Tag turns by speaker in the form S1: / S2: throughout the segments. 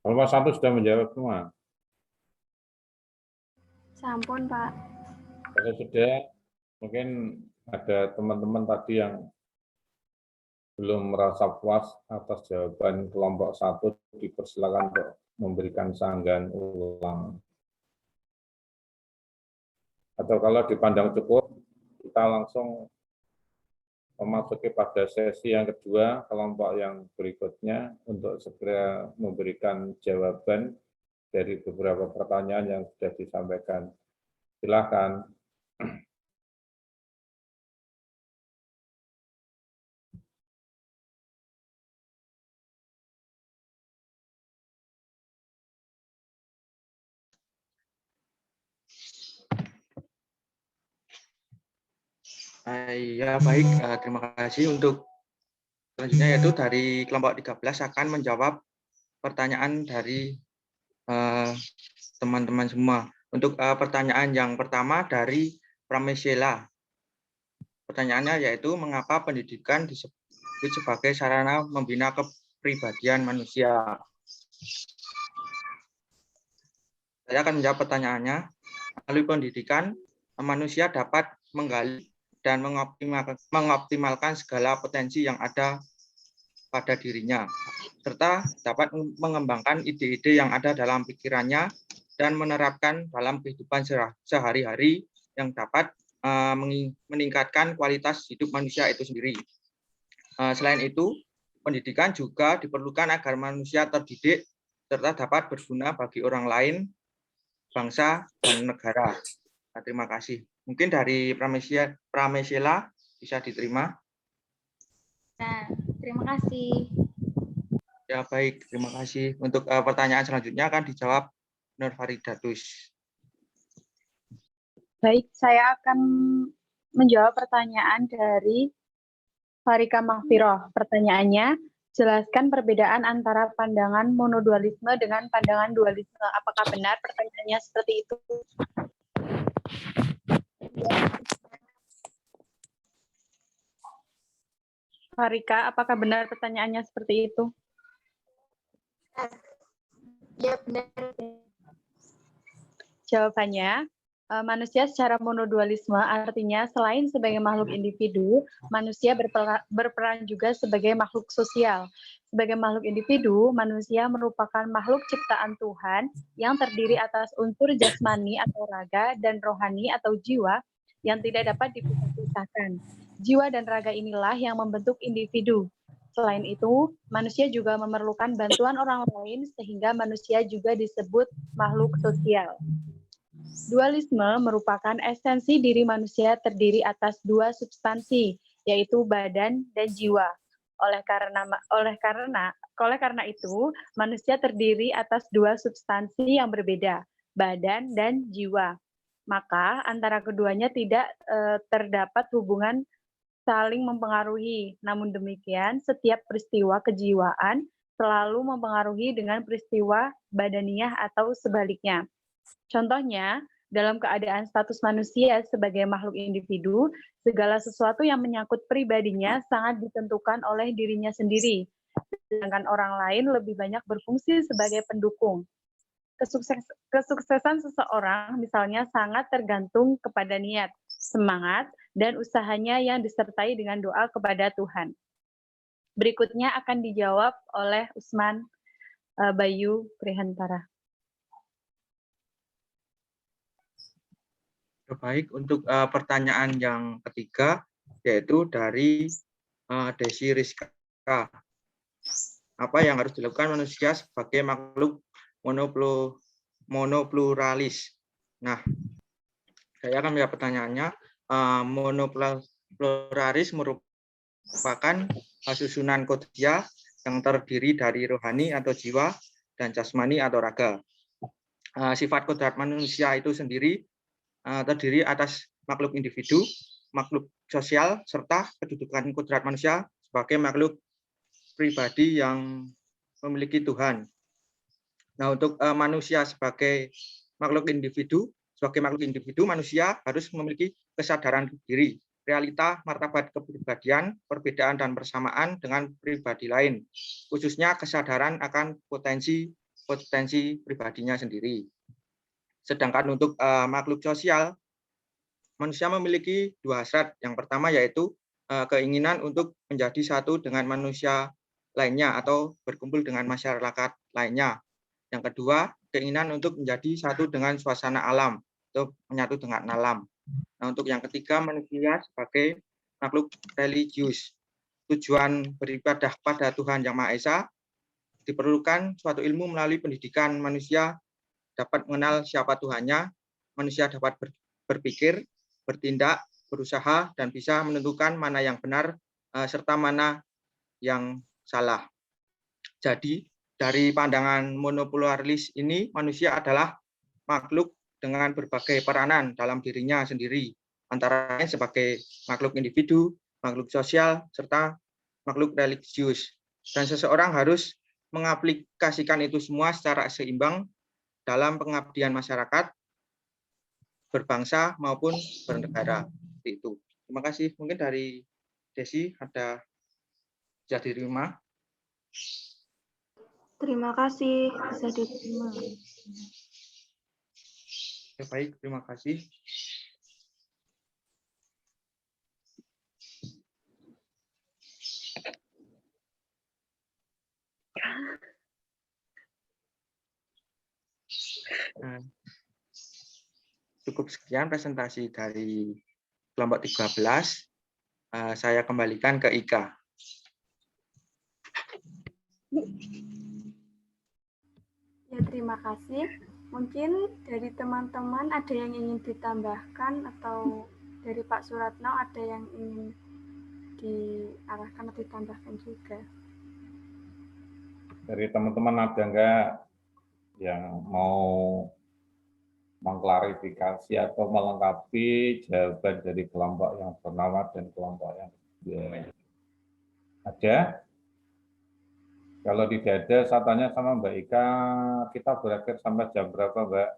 S1: Kelompok 1 sudah menjawab semua.
S2: Sampun, Pak.
S1: Kalau sudah, mungkin ada teman-teman tadi yang belum merasa puas atas jawaban kelompok 1, dipersilakan untuk memberikan sanggahan ulang. Atau kalau dipandang cukup, kita langsung memasuki pada sesi yang kedua, kelompok yang berikutnya, untuk segera memberikan jawaban dari beberapa pertanyaan yang sudah disampaikan. Silakan.
S3: Ya baik, terima kasih. Untuk selanjutnya yaitu dari kelompok 13 akan menjawab pertanyaan dari teman-teman semua. Untuk pertanyaan yang pertama dari Pramesela. Pertanyaannya yaitu mengapa pendidikan disebut sebagai sarana membina kepribadian manusia. Saya akan menjawab pertanyaannya. Melalui pendidikan, manusia dapat menggali dan mengoptimalkan segala potensi yang ada pada dirinya, serta dapat mengembangkan ide-ide yang ada dalam pikirannya dan menerapkan dalam kehidupan sehari-hari yang dapat meningkatkan kualitas hidup manusia itu sendiri. Selain itu, pendidikan juga diperlukan agar manusia terdidik serta dapat berguna bagi orang lain, bangsa, dan negara. Terima kasih. Mungkin dari Pramesela bisa diterima.
S2: Nah, terima kasih.
S3: Ya baik, terima kasih. Untuk pertanyaan selanjutnya akan dijawab Nur Faridatus.
S4: Baik, saya akan menjawab pertanyaan dari Farika Mahfiroh. Pertanyaannya, jelaskan perbedaan antara pandangan monodualisme dengan pandangan dualisme. Apakah benar pertanyaannya seperti itu? Farika, apakah benar pertanyaannya seperti itu?
S2: Ya, benar.
S4: Jawabannya, manusia secara monodualisme artinya selain sebagai makhluk individu, manusia berperan juga sebagai makhluk sosial. Sebagai makhluk individu, manusia merupakan makhluk ciptaan Tuhan yang terdiri atas unsur jasmani atau raga dan rohani atau jiwa yang tidak dapat dipisah-pisahkan. Jiwa dan raga inilah yang membentuk individu. Selain itu, manusia juga memerlukan bantuan orang lain sehingga manusia juga disebut makhluk sosial. Dualisme merupakan esensi diri manusia terdiri atas dua substansi, yaitu badan dan jiwa. Oleh karena itu, manusia terdiri atas dua substansi yang berbeda, badan dan jiwa. Maka antara keduanya tidak terdapat hubungan saling mempengaruhi. Namun demikian, setiap peristiwa kejiwaan selalu mempengaruhi dengan peristiwa badaniah atau sebaliknya. Contohnya, dalam keadaan status manusia sebagai makhluk individu, segala sesuatu yang menyangkut pribadinya sangat ditentukan oleh dirinya sendiri, sedangkan orang lain lebih banyak berfungsi sebagai pendukung. Kesuksesan seseorang misalnya sangat tergantung kepada niat, semangat, dan usahanya yang disertai dengan doa kepada Tuhan. Berikutnya akan dijawab oleh Usman Bayu Prihantara.
S3: Baik, untuk pertanyaan yang ketiga, yaitu dari Desi Rizka. Apa yang harus dilakukan manusia sebagai makhluk monopluralis? Nah, saya akan menjawab pertanyaannya. Monopluralis merupakan susunan kodratiyah yang terdiri dari rohani atau jiwa dan jasmani atau raga. Sifat kodrat manusia itu sendiri terdiri atas makhluk individu, makhluk sosial, serta kedudukan kodrat manusia sebagai makhluk pribadi yang memiliki Tuhan. Nah, untuk manusia sebagai makhluk individu, manusia harus memiliki kesadaran diri, realita, martabat kepribadian, perbedaan dan persamaan dengan pribadi lain, khususnya kesadaran akan potensi potensi pribadinya sendiri. Sedangkan untuk makhluk sosial, manusia memiliki dua hasrat. Yang pertama yaitu keinginan untuk menjadi satu dengan manusia lainnya atau berkumpul dengan masyarakat lainnya. Yang kedua, keinginan untuk menjadi satu dengan suasana alam atau menyatu dengan alam. Nah, untuk yang ketiga, manusia sebagai makhluk religius. Tujuan beribadah pada Tuhan Yang Maha Esa diperlukan suatu ilmu melalui pendidikan manusia dapat mengenal siapa Tuhannya, manusia dapat berpikir, bertindak, berusaha, dan bisa menentukan mana yang benar serta mana yang salah. Jadi, dari pandangan monopluralis ini, manusia adalah makhluk dengan berbagai peranan dalam dirinya sendiri, antara lain sebagai makhluk individu, makhluk sosial, serta makhluk religius. Dan seseorang harus mengaplikasikan itu semua secara seimbang dalam pengabdian masyarakat, berbangsa maupun bernegara. Itu. Terima kasih. Mungkin dari Desi ada bisa diterima.
S2: Terima kasih, bisa diterima.
S3: Ya, baik, terima kasih. Cukup sekian presentasi dari kelompok 13. Saya kembalikan ke Ika.
S2: Ya, terima kasih. Mungkin dari teman-teman ada yang ingin ditambahkan atau dari Pak Suratno ada yang ingin diarahkan atau ditambahkan juga.
S1: Dari teman-teman ada enggak yang mau mengklarifikasi atau melengkapi jawaban dari kelompok yang pertama dan kelompok yang kedua? Ada? Kalau tidak ada, saya tanya sama Mbak Ika, kita berakhir sampai jam berapa, Mbak?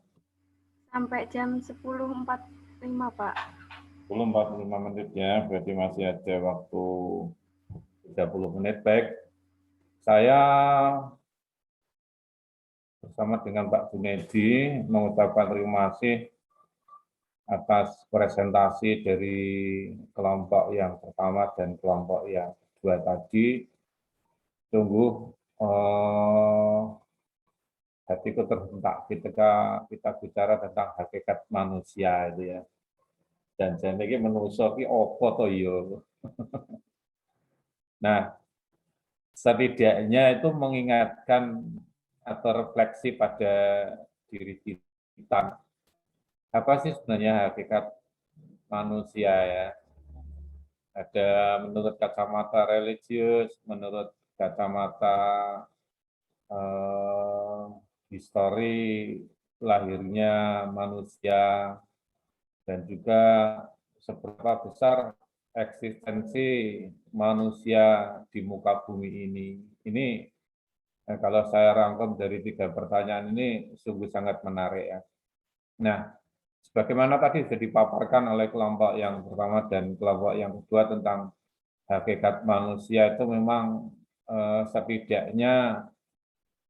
S2: Sampai jam 10.45, Pak.
S1: 10.45 menit ya, berarti masih ada waktu 30 menit. Baik, saya bersama dengan Pak Junedi mengucapkan terima kasih atas presentasi dari kelompok yang pertama dan kelompok yang kedua tadi. Sungguh hatiku terhentak ketika kita bicara tentang hakikat manusia itu ya. Dan saya pikir manusia ini apa toh yo. Nah, setidaknya itu mengingatkan atau refleksi pada diri kita. Apa sih sebenarnya hakikat manusia ya? Ada menurut kacamata religius, menurut kacamata histori lahirnya manusia, dan juga seberapa besar eksistensi manusia di muka bumi ini. Ini kalau saya rangkum dari 3 pertanyaan ini sungguh sangat menarik ya. Nah, sebagaimana tadi sudah dipaparkan oleh kelompok yang pertama dan kelompok yang kedua tentang hakikat manusia itu memang setidaknya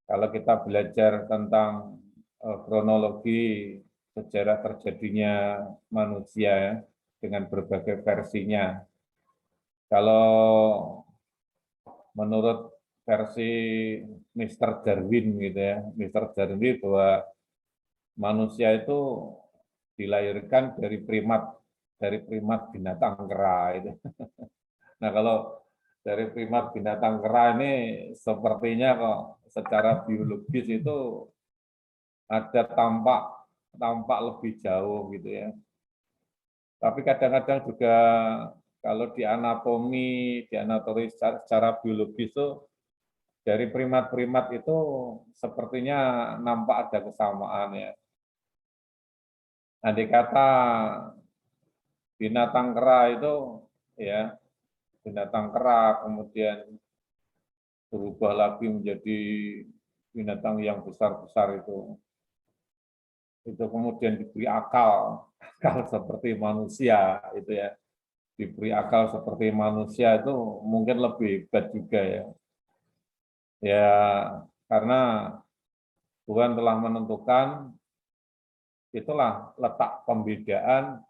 S1: kalau kita belajar tentang kronologi sejarah terjadinya manusia ya, dengan berbagai versinya. Kalau menurut versi Mr. Darwin gitu ya, Mr. Darwin bahwa manusia itu dilahirkan dari primat binatang kera itu. Nah, kalau dari primat binatang kera ini sepertinya kok secara biologis itu ada tampak lebih jauh gitu ya. Tapi kadang-kadang juga kalau di anatomi secara biologis itu dari primat-primat itu sepertinya nampak ada kesamaan ya. Andai kata binatang kera itu ya, binatang kera kemudian berubah lagi menjadi binatang yang besar-besar itu kemudian diberi akal seperti manusia itu ya, diberi akal seperti manusia itu mungkin lebih hebat juga ya. Ya karena Tuhan telah menentukan, itulah letak pembedaan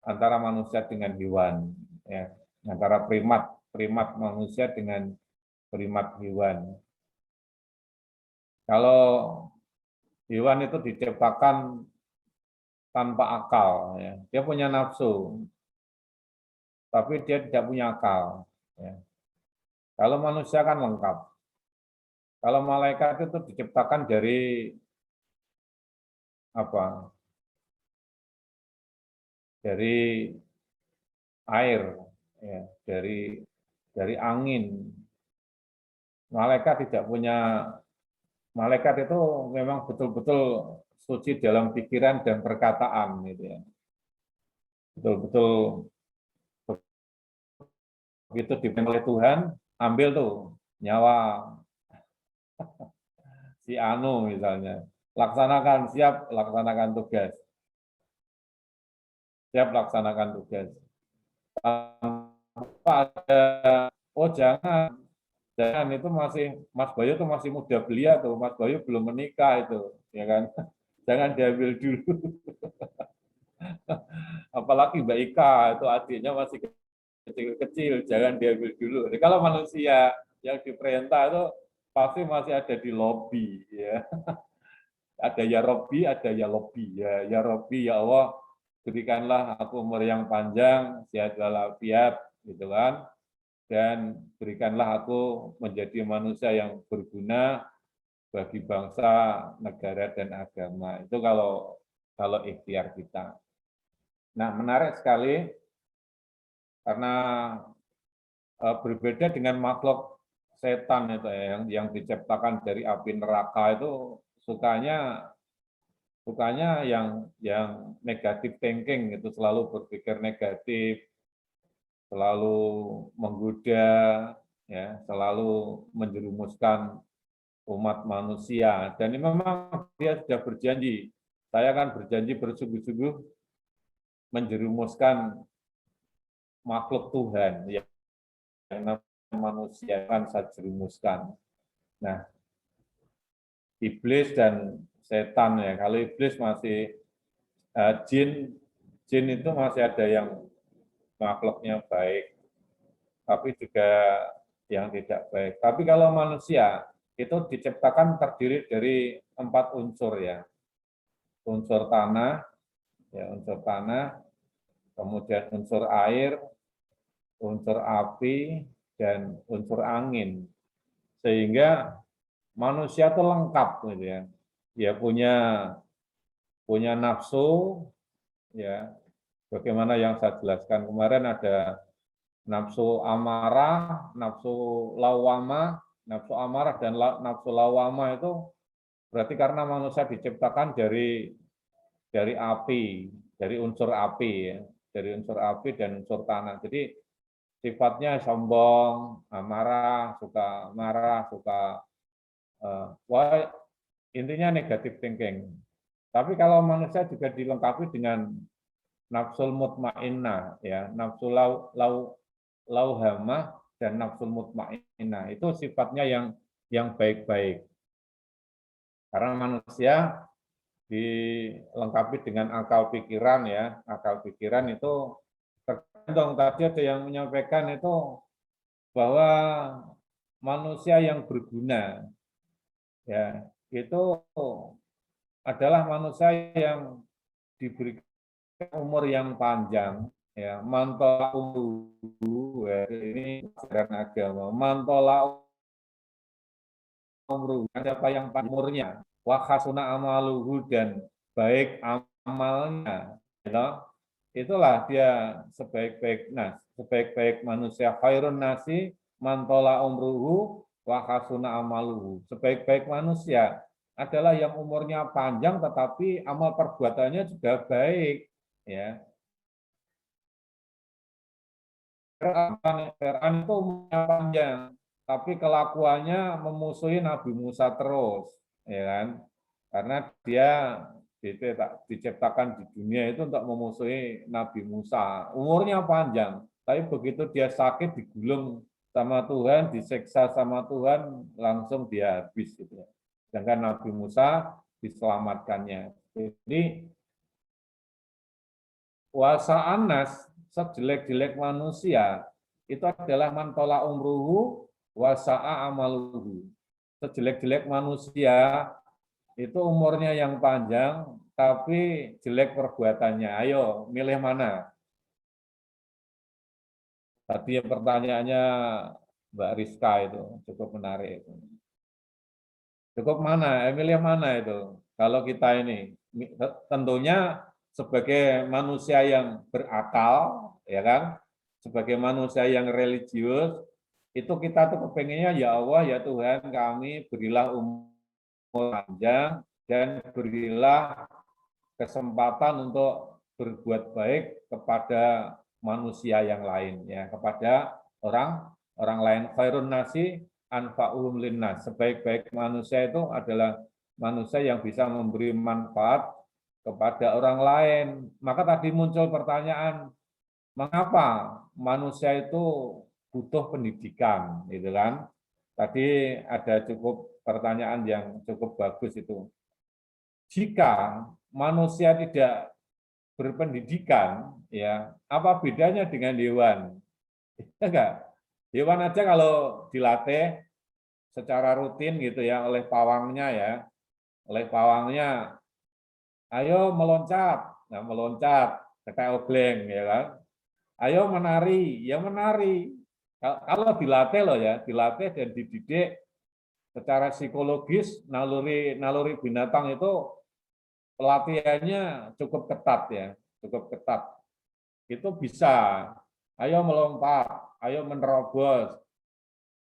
S1: antara manusia dengan hewan, ya, antara primat manusia dengan primat hewan. Kalau hewan itu diciptakan tanpa akal, ya, dia punya nafsu, tapi dia tidak punya akal. Ya. Kalau manusia kan lengkap. Kalau malaikat itu diciptakan dari apa? Dari air, ya, dari angin. Malaikat tidak punya, malaikat itu memang betul-betul suci dalam pikiran dan perkataan, gitu ya. Betul-betul begitu dipimpin oleh Tuhan, ambil tuh nyawa si Anu misalnya, laksanakan, siap laksanakan tugas, siap laksanakan tugas. Tanpa ada, oh jangan itu masih, Mas Bayu itu masih muda belia tuh, Mas Bayu belum menikah itu, ya kan? Jangan diambil dulu. Apalagi Mbak Ika itu adiknya masih kecil-kecil, jangan diambil dulu. Jadi kalau manusia yang diperintah itu pasti masih ada di lobi, ya. Ada ya Robbi, ada ya lobby, ya Robbi, ya Allah, berikanlah aku umur yang panjang, sehat walafiat, gitu kan. Dan berikanlah aku menjadi manusia yang berguna bagi bangsa, negara, dan agama. Itu kalau ikhtiar kita. Nah, menarik sekali karena berbeda dengan makhluk setan itu ya, yang diciptakan dari api neraka itu sukanya yang negatif thinking, itu selalu berpikir negatif, selalu menggoda, ya, selalu menjerumuskan umat manusia. Dan ini memang dia sudah berjanji, saya akan berjanji bersungguh-sungguh menjerumuskan makhluk Tuhan yang manusia akan saya jerumuskan. Nah, iblis dan setan ya, kalau iblis masih jin itu masih ada yang makhluknya baik, tapi juga yang tidak baik. Tapi kalau manusia itu diciptakan terdiri dari 4 unsur ya. Unsur tanah, kemudian unsur air, unsur api, dan unsur angin. Sehingga manusia itu lengkap gitu ya. Dia punya nafsu, ya. Bagaimana yang saya jelaskan kemarin, ada nafsu amarah, nafsu lawamah. Nafsu amarah dan nafsu lawamah itu berarti karena manusia diciptakan dari api, dari unsur api ya, dari unsur api dan unsur tanah. Jadi sifatnya sombong, amarah, suka marah, suka intinya negatif thinking. Tapi kalau manusia juga dilengkapi dengan nafsul mutmainnah ya, nafsu lauhamah dan nafsul mutmainnah, itu sifatnya yang baik-baik. Karena manusia dilengkapi dengan akal pikiran ya, akal pikiran itu tergantung, tadi ada yang menyampaikan itu bahwa manusia yang berguna ya, itu adalah manusia yang diberikan umur yang panjang ya, mantola umruhu ya, ini ajaran agama, mantola umruhu, siapa yang umurnya, wa khasuna amaluhu, dan baik amalnya ya, itulah dia sebaik-baik manusia. Khairun nasi mantola umruhu wa khasuna amaluhu. Sebaik-baik manusia adalah yang umurnya panjang tetapi amal perbuatannya juga baik ya. Fir'aun itu umurnya panjang tapi kelakuannya memusuhi Nabi Musa terus, ya kan? Karena dia diciptakan di dunia itu untuk memusuhi Nabi Musa. Umurnya panjang, tapi begitu dia sakit, digulung sama Tuhan, disiksa sama Tuhan, langsung dia habis gitu ya. Sedangkan Nabi Musa diselamatkannya. Jadi wasa anas, sejelek-jelek manusia itu adalah mantola umruhu wasa'a amaluhu. Sejelek-jelek manusia itu umurnya yang panjang tapi jelek perbuatannya. Ayo milih mana? Tadi pertanyaannya Mbak Rizka itu cukup menarik. Cukup mana? Milih mana itu? Kalau kita ini tentunya sebagai manusia yang berakal, ya kan, sebagai manusia yang religius, itu kita tuh kepengennya ya Allah ya Tuhan kami berilah umur panjang dan berilah kesempatan untuk berbuat baik kepada manusia yang lain, ya, kepada orang lain. Khairun nasi anfa'uhum linnas. Sebaik-baik manusia itu adalah manusia yang bisa memberi manfaat kepada orang lain. Maka tadi muncul pertanyaan, mengapa manusia itu butuh pendidikan, gitu kan? Tadi ada cukup pertanyaan yang cukup bagus itu. Jika manusia tidak berpendidikan, ya apa bedanya dengan hewan? Ya enggak? Hewan aja kalau dilatih secara rutin gitu ya oleh pawangnya, ayo meloncat, nah meloncat, kayak obleng ya kan. Ayo menari, ya menari. Kalau dilatih loh ya, dilatih dan dididik secara psikologis, naluri binatang itu pelatihannya cukup ketat ya, cukup ketat. Itu bisa, ayo melompat, ayo menerobos,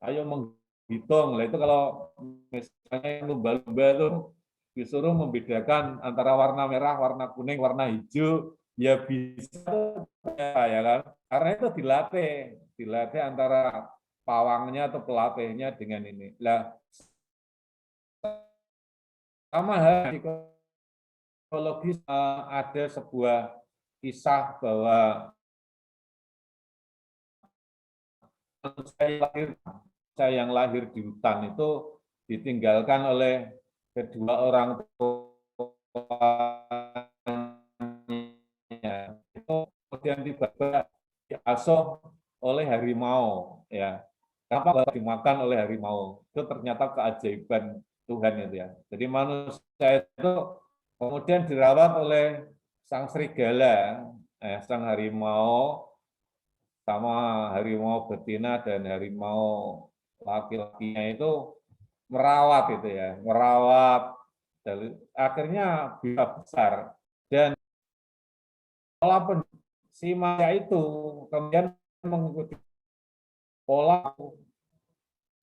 S1: ayo menghitung. Nah, itu kalau misalnya lumba-lumba itu disuruh membedakan antara warna merah, warna kuning, warna hijau, ya bisa ya kan? Karena itu dilatih antara pawangnya atau pelatihnya dengan ini. Lah sama hal psikologis ada sebuah kisah bahwa saya yang lahir di hutan itu ditinggalkan oleh kedua orang tuanya. Itu kemudian tiba-tiba diasuh oleh harimau, ya. Kenapa dimakan oleh harimau? Itu ternyata keajaiban Tuhan itu ya. Jadi manusia itu kemudian dirawat oleh sang serigala, sang harimau, sama harimau betina dan harimau laki-lakinya itu merawat itu ya, merawat. Dan akhirnya bisa besar dan pola si manusia itu kemudian mengikuti pola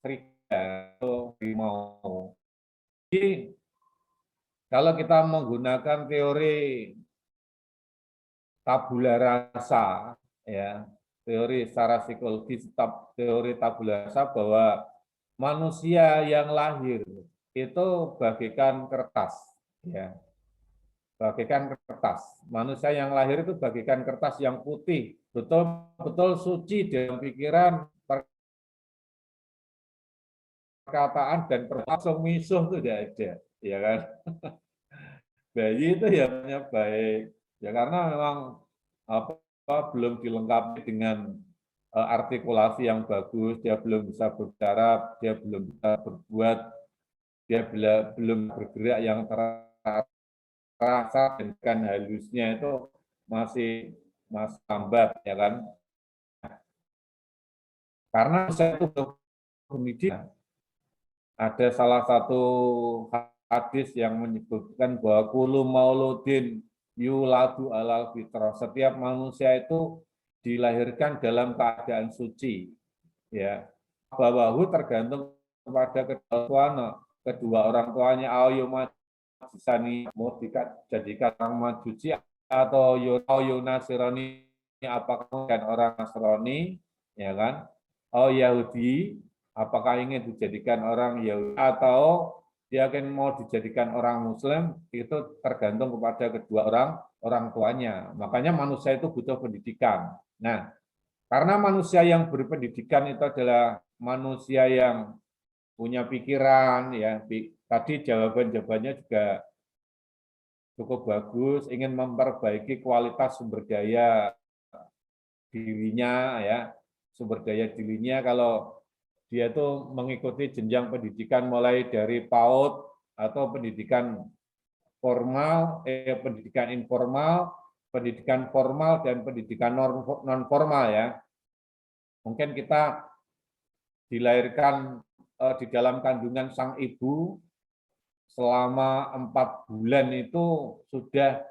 S1: serigala atau harimau. Jadi kalau kita menggunakan teori tabula rasa, ya, teori secara psikologis, teori tabula rasa bahwa manusia yang lahir itu bagaikan kertas, ya, bagaikan kertas. Manusia yang lahir itu bagaikan kertas yang putih, betul-betul suci dalam pikiran, perkataan dan langsung misuh itu tidak ada, ya kan? Bayi itu ya baik, ya karena memang belum dilengkapi dengan artikulasi yang bagus, dia belum bisa berbicara, dia belum bisa berbuat, dia belum bergerak yang terasa dengan halusnya itu masih lambat, ya kan? Karena saya itu pendidikan, ada salah satu hadis yang menyebutkan bahwa kullu mauludin yuladu alal fitrah. Setiap manusia itu dilahirkan dalam keadaan suci, ya. Bawahu tergantung kepada kedua orang tuanya, ayumadisani mau dijadikan orang majusi atau yunasironi, apakah kan orang Nasrani, ya kan? Oh Yahudi, apakah ingin dijadikan orang Yahudi atau dia akan mau dijadikan orang Muslim, itu tergantung kepada kedua orang tuanya. Makanya manusia itu butuh pendidikan. Nah, karena manusia yang berpendidikan itu adalah manusia yang punya pikiran, ya, tadi jawaban-jawabannya juga cukup bagus, ingin memperbaiki kualitas sumber daya dirinya, ya, sumber daya dirinya. Kalau dia tuh mengikuti jenjang pendidikan mulai dari PAUD atau pendidikan formal, pendidikan informal, pendidikan formal, dan pendidikan non formal, ya. Mungkin kita dilahirkan di dalam kandungan sang ibu selama 4 bulan itu sudah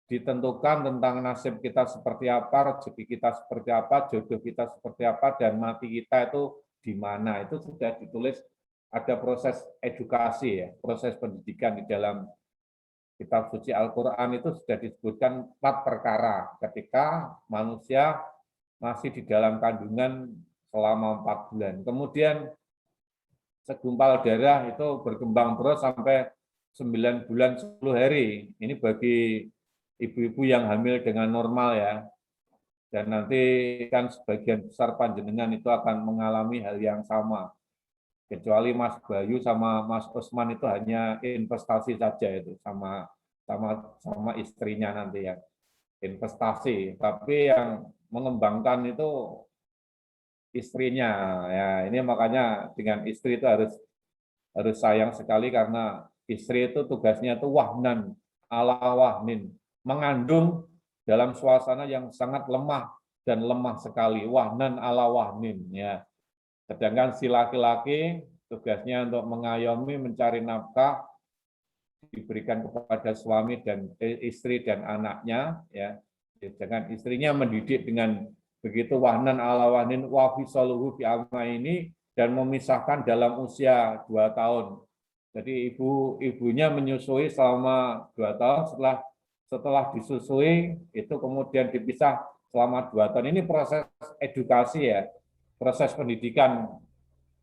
S1: ditentukan tentang nasib kita seperti apa, rezeki kita seperti apa, jodoh kita seperti apa, dan mati kita itu di mana. Itu sudah ditulis, ada proses edukasi, ya, proses pendidikan di dalam kitab suci Al-Quran itu sudah disebutkan 4 perkara ketika manusia masih di dalam kandungan selama 4 bulan. Kemudian segumpal darah itu berkembang terus sampai 9 bulan 10 hari. Ini bagi ibu-ibu yang hamil dengan normal, ya. Dan nanti kan sebagian besar panjenengan itu akan mengalami hal yang sama. Kecuali Mas Bayu sama Mas Usman itu hanya investasi saja itu sama istrinya nanti, ya. Investasi, tapi yang mengembangkan itu istrinya, ya. Ini makanya dengan istri itu harus sayang sekali, karena istri itu tugasnya itu wahnan ala wahnin, mengandung dalam suasana yang sangat lemah dan lemah sekali, wahnan ala wahnin, ya. Sedangkan si laki-laki tugasnya untuk mengayomi, mencari nafkah, diberikan kepada suami dan istri dan anaknya, ya. Dengan istrinya mendidik dengan begitu wahnan ala wahnin wa fisaluhu fi ini, dan memisahkan dalam usia 2 tahun. Jadi ibunya menyusui selama 2 tahun, setelah disusui itu kemudian dipisah selama 2 tahun. Ini proses edukasi, ya, proses pendidikan.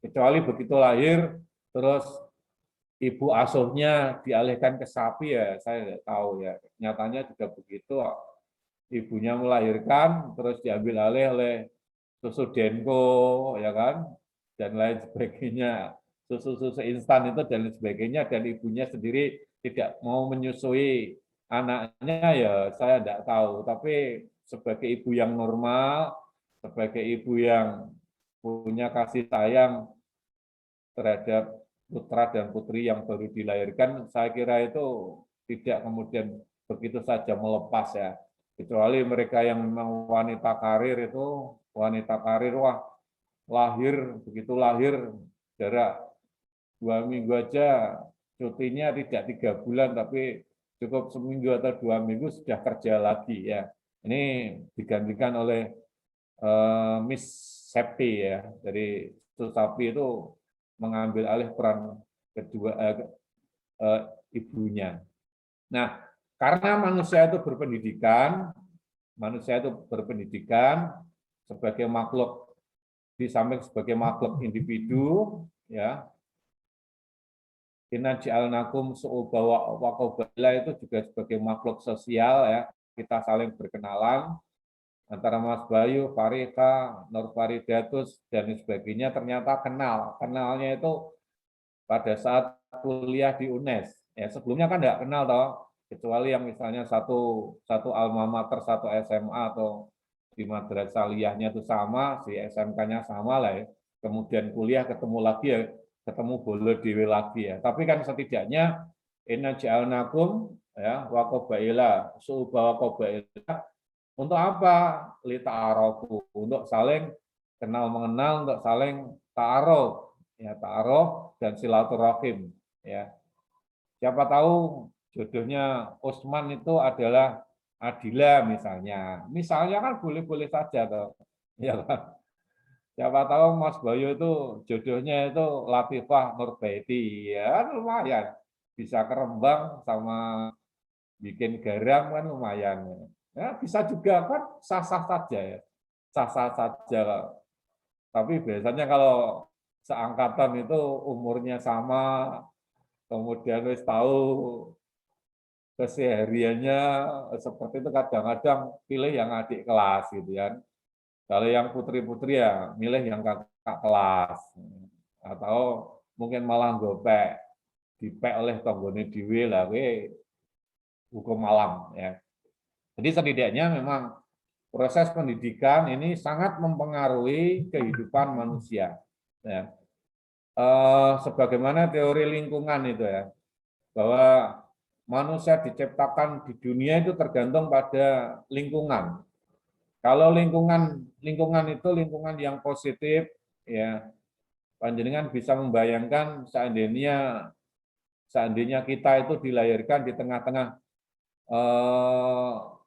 S1: Kecuali begitu lahir terus ibu asuhnya dialihkan ke sapi, ya saya tidak tahu, ya. Nyatanya juga begitu. Ibunya melahirkan terus diambil alih oleh susu Denko, ya kan, dan lain sebagainya, susu instan itu dan lain sebagainya, dan ibunya sendiri tidak mau menyusui anaknya, ya saya tidak tahu. Tapi sebagai ibu yang normal, sebagai ibu yang punya kasih sayang terhadap putra dan putri yang baru dilahirkan, saya kira itu tidak kemudian begitu saja melepas, ya. Kecuali mereka yang memang wanita karir itu, wanita karir, wah, begitu lahir jarak 2 minggu aja, cutinya tidak 3 bulan, tapi cukup seminggu atau 2 minggu sudah kerja lagi, ya. Ini digantikan oleh Miss Septi, ya, dari Susapi itu mengambil alih peran kedua ibunya. Nah, karena manusia itu berpendidikan sebagai makhluk, di samping sebagai makhluk individu, ya, inna ja'alnakum su'uba wa qabaila, itu juga sebagai makhluk sosial, ya. Kita saling berkenalan antara Mas Bayu, Farika, Nur Faridatus, dan sebagainya, ternyata kenalnya itu pada saat kuliah di UNES. Ya, sebelumnya kan tidak kenal toh, kecuali yang misalnya satu alma mater, satu SMA, atau di madrasah aliyahnya itu sama, si SMK-nya sama lah, ya. Kemudian kuliah ketemu lagi, ya, ketemu boleh dewe lagi, ya. Tapi kan setidaknya inna ja'alnakum, ya, wa qabaila su'uba wa qabaila, untuk apa? Lita'arofu, untuk saling kenal mengenal, untuk saling ta'aruf, ya, ta'aruf dan silaturahim, ya. Siapa tahu jodohnya Usman itu adalah Adila misalnya. Misalnya kan boleh-boleh saja toh. Ya kan? Siapa tahu Mas Bayu itu jodohnya itu Latifah Nurbaiti, ya lumayan. Bisa kerembang sama bikin garam kan lumayan. Ya, bisa juga kan sah-sah saja, ya. Sah-sah saja. Tapi biasanya kalau seangkatan itu umurnya sama, kemudian wis tahu kesehariannya seperti itu, kadang-kadang pilih yang adik kelas gitu kan. Kalau yang putri-putri ya milih yang kakak kelas, atau mungkin malah gopek dipek oleh tanggane dhewe lah kowe hukum alam ya. Jadi setidaknya memang proses pendidikan ini sangat mempengaruhi kehidupan manusia. Ya. Sebagaimana teori lingkungan itu ya, bahwa manusia diciptakan di dunia itu tergantung pada lingkungan. Kalau lingkungan itu lingkungan yang positif, ya, panjenengan bisa membayangkan seandainya kita itu dilahirkan di tengah-tengah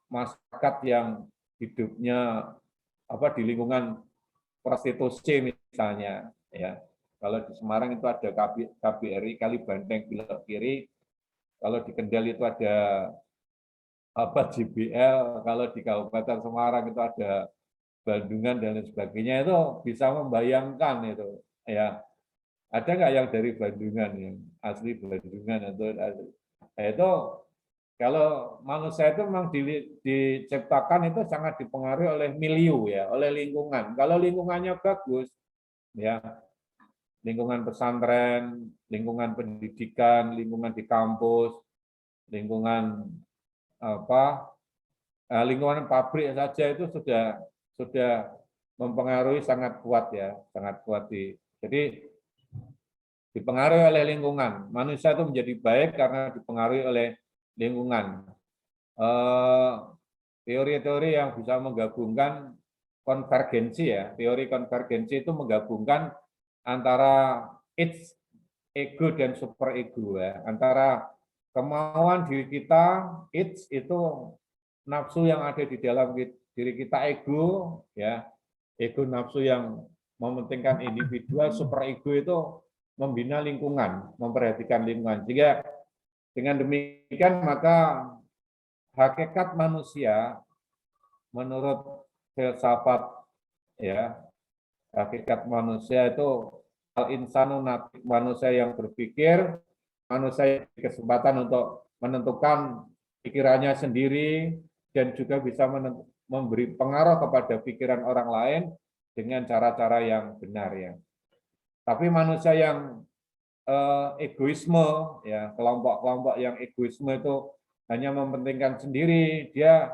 S1: masyarakat yang hidupnya di lingkungan prostitusi misalnya, ya. Kalau di Semarang itu ada KBRI Kali Banteng belok kiri, kalau di Kendal itu ada JBL, kalau di Kabupaten Semarang itu ada Bandungan dan lain sebagainya, itu bisa membayangkan itu, ya. Ada nggak yang dari Bandungan, yang asli Bandungan atau itu kalau manusia itu memang diciptakan itu sangat dipengaruhi oleh milieu ya, oleh lingkungan. Kalau lingkungannya bagus, ya, lingkungan pesantren, lingkungan pendidikan, lingkungan di kampus, lingkungan lingkungan pabrik saja itu sudah mempengaruhi sangat kuat ya, sangat kuat jadi dipengaruhi oleh lingkungan. Manusia itu menjadi baik karena dipengaruhi oleh lingkungan. Teori-teori yang bisa menggabungkan konvergensi ya, teori konvergensi itu menggabungkan antara id, ego dan super ego ya, antara kemauan diri kita, id itu nafsu yang ada di dalam diri kita, ego ya, ego nafsu yang mementingkan individual, super ego itu membina lingkungan, memperhatikan lingkungan. Jika dengan demikian maka hakikat manusia menurut filsafat ya, hakikat manusia itu al-insanu natik, manusia yang berpikir, manusia yang kesempatan untuk menentukan pikirannya sendiri dan juga bisa memberi pengaruh kepada pikiran orang lain dengan cara-cara yang benar ya. Tapi manusia yang egoisme ya, kelompok-kelompok yang egoisme itu hanya mementingkan sendiri, dia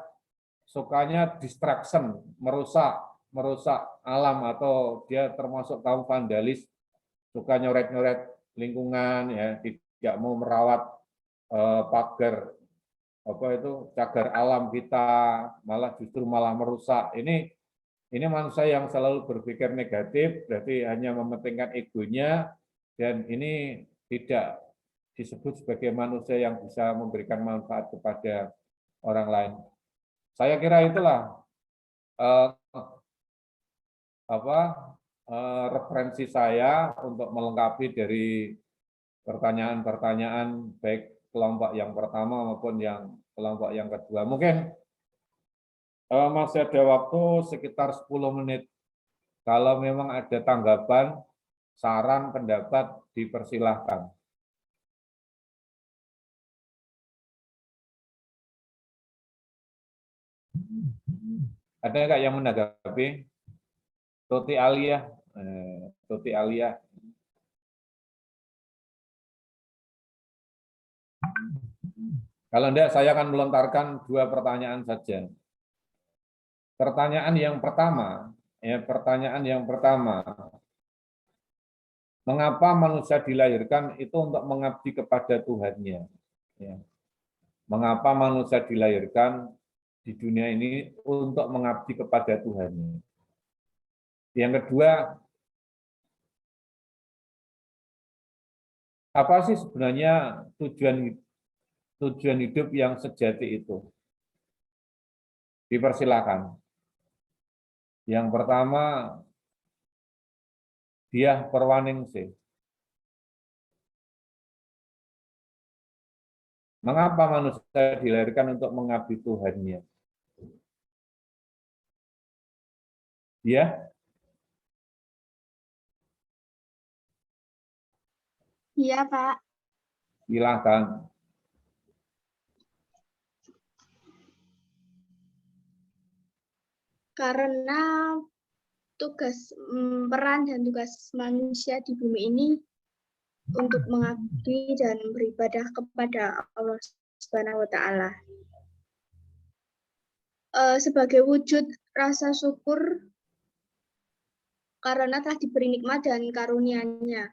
S1: sukanya distraction, merusak alam, atau dia termasuk kaum vandalis, suka nyoret-nyoret lingkungan ya, tidak mau merawat pagar cagar alam kita, justru malah merusak. Ini manusia yang selalu berpikir negatif, berarti hanya mementingkan egonya, dan ini tidak disebut sebagai manusia yang bisa memberikan manfaat kepada orang lain. Saya kira itulah referensi saya untuk melengkapi dari pertanyaan-pertanyaan baik kelompok yang pertama maupun yang kelompok yang kedua. Mungkin masih ada waktu sekitar 10 menit. Kalau memang ada tanggapan, saran, pendapat, dipersilahkan. Ada nggak yang menanggapi? Tuti Alia. Kalau enggak, saya akan melontarkan 2 pertanyaan saja. Pertanyaan yang pertama, mengapa manusia dilahirkan itu untuk mengabdi kepada Tuhannya? Ya. Mengapa manusia dilahirkan di dunia ini untuk mengabdi kepada Tuhannya? Yang kedua, apa sih sebenarnya tujuan hidup yang sejati itu? Dipersilakan. Yang pertama, Diah Perwaningsih. Mengapa manusia dilahirkan untuk mengabdi Tuhannya? Ya?
S2: Iya, Pak.
S1: Silakan.
S2: Karena peran dan tugas manusia di bumi ini
S5: untuk mengabdi dan beribadah kepada Allah Subhanahu wa Ta'ala. Sebagai wujud rasa syukur karena telah diberi nikmat dan karunia-Nya.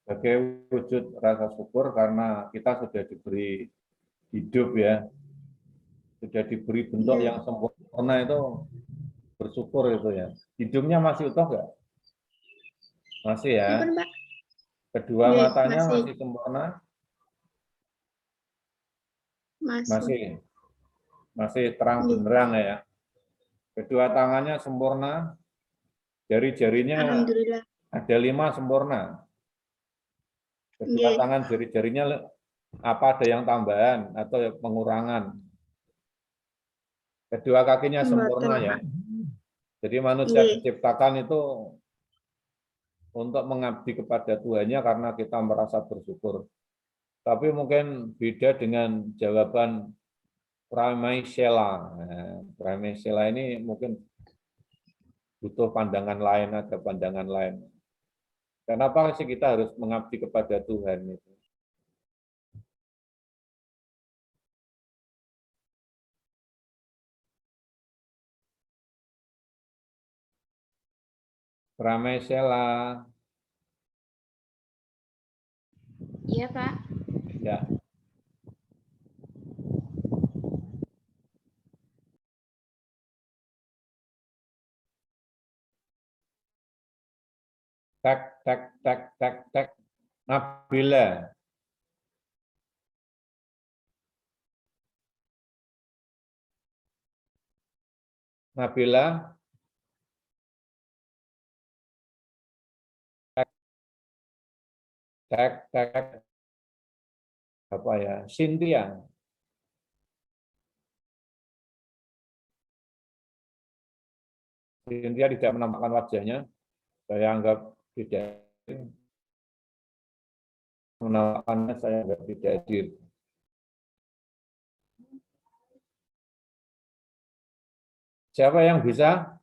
S1: Sebagai wujud rasa syukur karena kita sudah diberi hidup ya, sudah diberi bentuk yang sempurna, itu bersyukur itu ya. Hidungnya masih utuh nggak? Masih ya.
S5: Bukan, Pak?
S1: Kedua
S5: Iya,
S1: matanya
S5: masih.
S1: masih sempurna?
S5: Masih.
S1: Masih terang
S5: Iya.
S1: benderang ya. Kedua tangannya sempurna, jari-jarinya
S5: Alhamdulillah.
S1: ada 5 sempurna. Kedua
S5: Iya.
S1: tangan jari-jarinya apa ada yang tambahan atau pengurangan? Kedua kakinya sempurna
S5: Mboten,
S1: ya.
S5: Pak.
S1: Jadi manusia
S5: Iya.
S1: diciptakan itu untuk mengabdi kepada Tuhannya karena kita merasa bersyukur. Tapi mungkin beda dengan jawaban Pramesela. Nah, Pramesela ini mungkin butuh pandangan lain, ada pandangan lain. Kenapa sih kita harus mengabdi kepada Tuhan itu? Pramesela.
S6: Iya, Pak.
S1: Ya. Tek. Nabila. Nabila. Tek. Apa ya? Cynthia. Cynthia tidak menampakkan wajahnya. Saya anggap tidak. Menampakkannya saya anggap tidak hadir. Siapa yang bisa?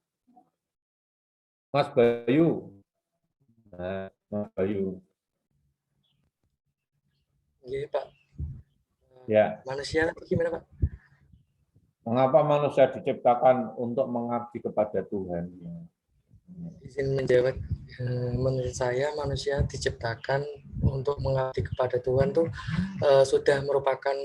S1: Mas Bayu. Nah, Mas Bayu.
S7: Iya, Pak.
S1: Ya.
S7: Manusia gimana, Pak?
S1: Mengapa manusia diciptakan untuk mengabdi kepada Tuhan?
S7: Izin menjawab. Menurut saya manusia diciptakan untuk mengabdi kepada Tuhan tuh sudah merupakan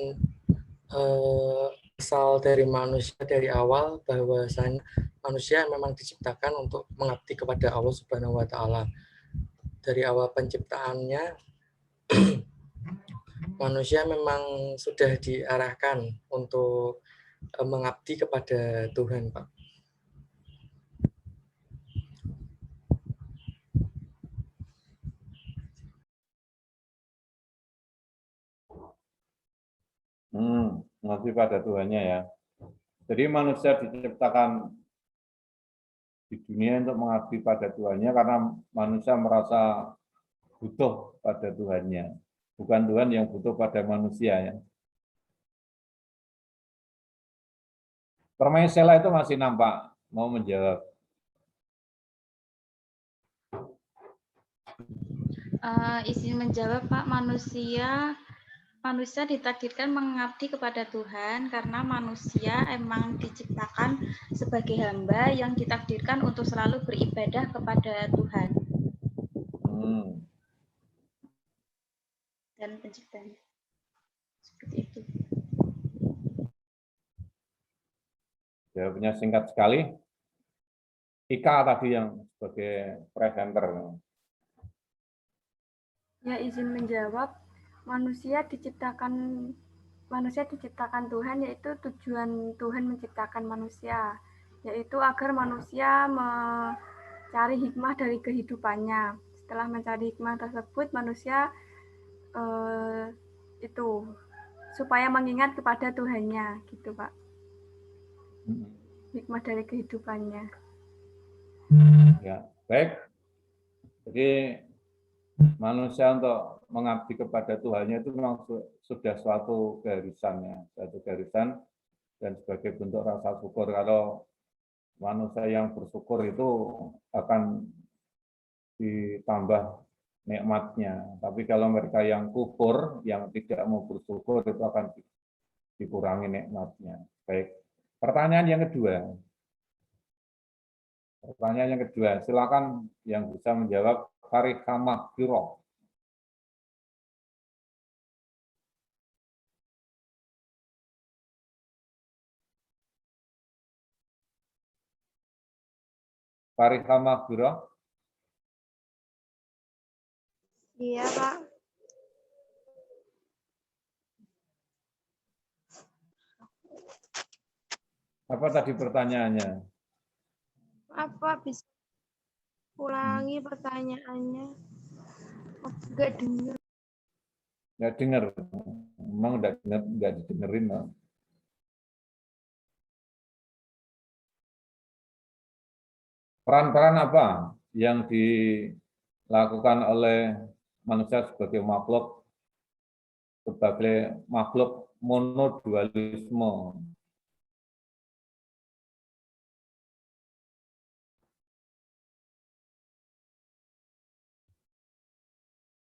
S7: asal dari manusia dari awal, bahwasanya manusia memang diciptakan untuk mengabdi kepada Allah Subhanahu wa Ta'ala. Dari awal penciptaannya manusia memang sudah diarahkan untuk mengabdi kepada Tuhan, Pak.
S1: Mengabdi pada Tuhannya ya. Jadi manusia diciptakan di dunia untuk mengabdi pada Tuhannya karena manusia merasa butuh pada Tuhannya. Bukan Tuhan yang butuh pada manusia ya. Permaisela itu masih nampak mau menjawab.
S6: Izin menjawab, Pak. Manusia ditakdirkan mengabdi kepada Tuhan karena manusia emang diciptakan sebagai hamba yang ditakdirkan untuk selalu beribadah kepada Tuhan dan penciptanya. Seperti itu.
S1: Jawabnya singkat sekali. Ika tadi yang sebagai presenter.
S2: Ya, izin menjawab. Manusia diciptakan Tuhan, yaitu tujuan Tuhan menciptakan manusia, yaitu agar manusia mencari hikmah dari kehidupannya. Setelah mencari hikmah tersebut, manusia itu supaya mengingat kepada Tuhannya, gitu, Pak. Hikmah dari kehidupannya.
S1: Ya, baik. Jadi manusia untuk mengabdi kepada Tuhannya itu memang sudah suatu garisannya, suatu garisan, dan sebagai bentuk rasa syukur. Kalau manusia yang bersyukur itu akan ditambah nikmatnya. Tapi kalau mereka yang kufur, yang tidak mau bersyukur, itu akan dikurangi nikmatnya. Baik, pertanyaan yang kedua. Pertanyaan yang kedua, silakan yang bisa menjawab Farihamah Biro. Farihamah Biro.
S5: Iya, Pak.
S1: Apa tadi pertanyaannya?
S5: Apa bisa ulangi pertanyaannya? Enggak dengar.
S1: Nggak dengar. Memang nggak didengerin. No. Peran-peran apa yang dilakukan oleh manusia sebagai makhluk monodualisme?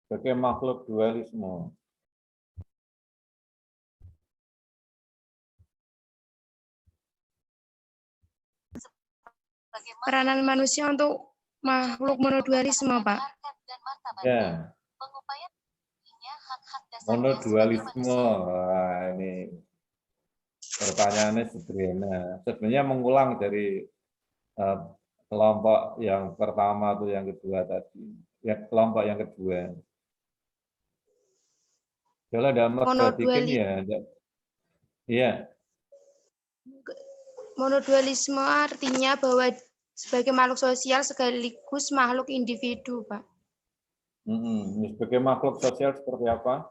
S1: Sebagai makhluk dualisme.
S5: Peranan manusia untuk makhluk monodualisme, Pak.
S1: Ya. Monodualisme. Wah, ini pertanyaannya sederhana. Sebenarnya mengulang dari kelompok yang pertama atau yang kedua tadi. Ya, kelompok yang kedua. Kalau tidak memperhatikan ya, iya.
S5: Monodualisme artinya bahwa sebagai makhluk sosial sekaligus makhluk individu, Pak.
S1: Sebagai makhluk sosial seperti apa?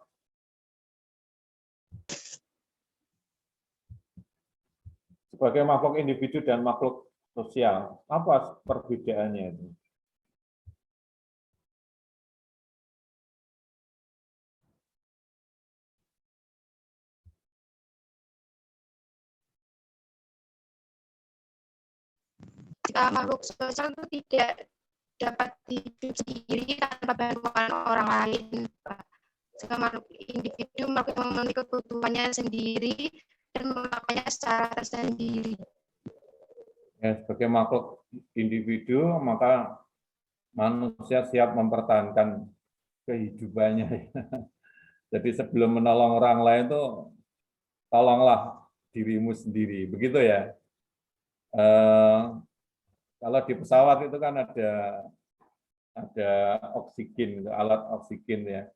S1: Sebagai makhluk individu dan makhluk sosial, apa perbedaannya itu?
S5: Jika makhluk sosial itu tidak dapat hidup sendiri tanpa bantuan orang lain, Pak. Jika makhluk individu memenuhi kebutuhannya sendiri dan melakukannya secara tersendiri.
S1: Ya, sebagai makhluk individu, maka manusia siap mempertahankan kehidupannya. Jadi sebelum menolong orang lain tuh, tolonglah dirimu sendiri, begitu ya. Kalau di pesawat itu kan ada oksigen, alat oksigen ya.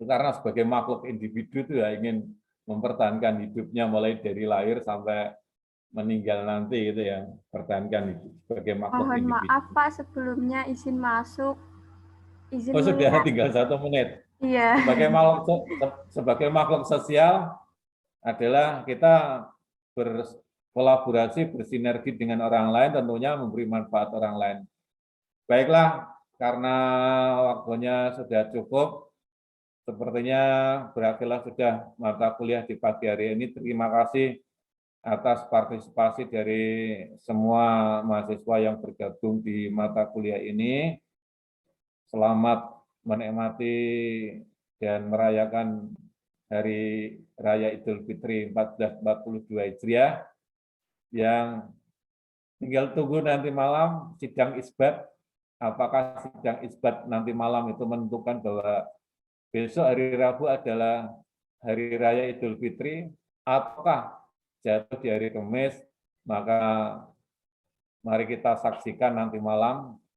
S1: Itu karena sebagai makhluk individu itu ya ingin mempertahankan hidupnya mulai dari lahir sampai meninggal nanti gitu ya, pertahankan hidup sebagai makhluk
S2: Mohon
S1: individu.
S2: maaf Pak, sebelumnya izin masuk. Izin
S1: sudah
S2: melihat.
S1: tinggal 1 menit.
S2: Iya.
S1: Sebagai makhluk sosial adalah kita berkolaborasi, bersinergi dengan orang lain, tentunya memberi manfaat orang lain. Baiklah, karena waktunya sudah cukup, sepertinya berakhirlah sudah mata kuliah di pagi hari ini. Terima kasih atas partisipasi dari semua mahasiswa yang bergabung di mata kuliah ini. Selamat menikmati dan merayakan Hari Raya Idul Fitri 1442 Hijriah, yang tinggal tunggu nanti malam sidang isbat. Apakah sidang isbat nanti malam itu menentukan bahwa besok hari Rabu adalah Hari Raya Idul Fitri, ataukah jatuh di hari Kamis? Maka mari kita saksikan nanti malam